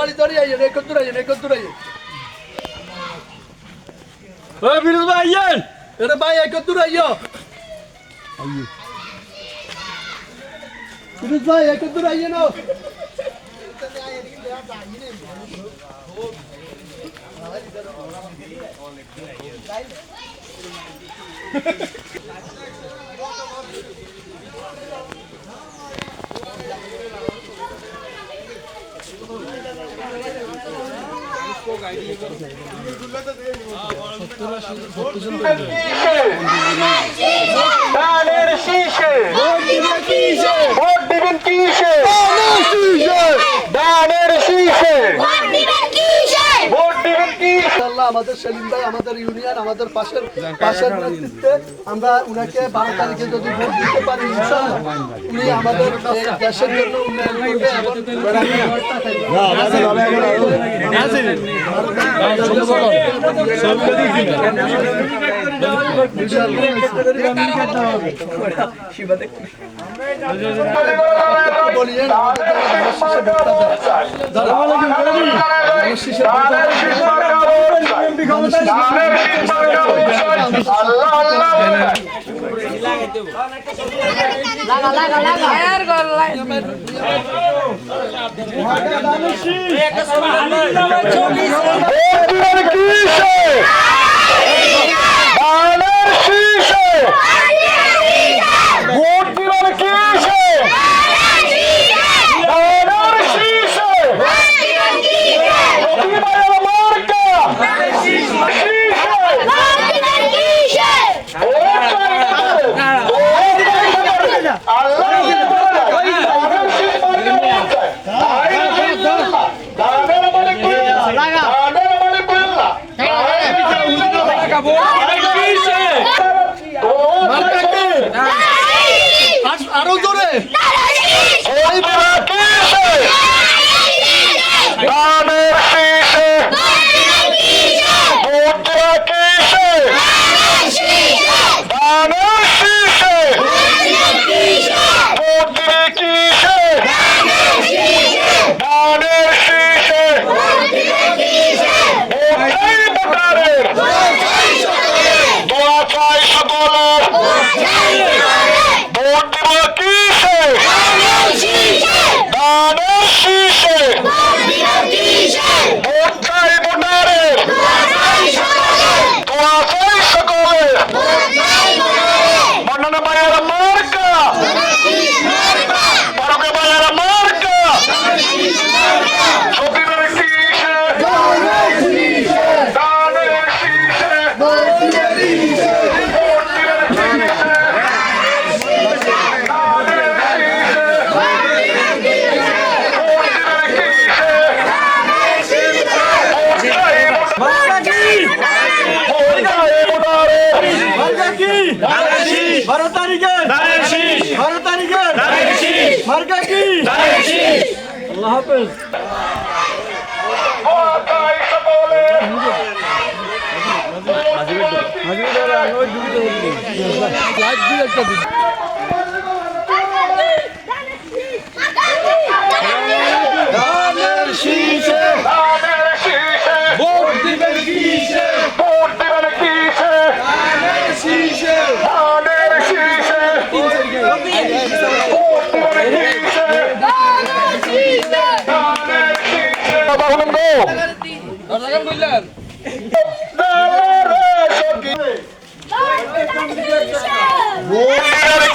গাড়ি ধরে আইয়েন, একত্র আইয়েন, একত্র আইয়েন। ফিরোজ ভাই আইয়েন। আরে ভাই একত্র আইয়ো। ফিরোজ ভাই একত্র আইয়েন। ধানের শীষে ভোট দিবেন কিসে? ভোট দিবেন কিসে? ধানের শীষে ভোট দিবেন কিসে? ভোট দিবেন কিসে? ইনশাআল্লাহ আমাদের সেলিম ভাই, আমাদের ইউনিয়ন, আমাদের পাশের নেতৃত্বে আমরা উনাকে 12 তারিখে যদি ভোট দিতে পারি, ইনশাআল্লাহ উনি আমাদের এই দেশের জন্য উন্নয়ন করবে এবং বলিয়েন আরো জোরে আল্লাহ হাফেজ। ভোট দিবেন কিসে? ভোট দিবেন কিসে? ধানের শীষে ধানের শীষে ভোট দিবেন কিসে? ধানের শীষে ধানের শীষে বাবা বলুন গো লাগান বললেন ভোট দিবেন কিসে? ভোট দিবেন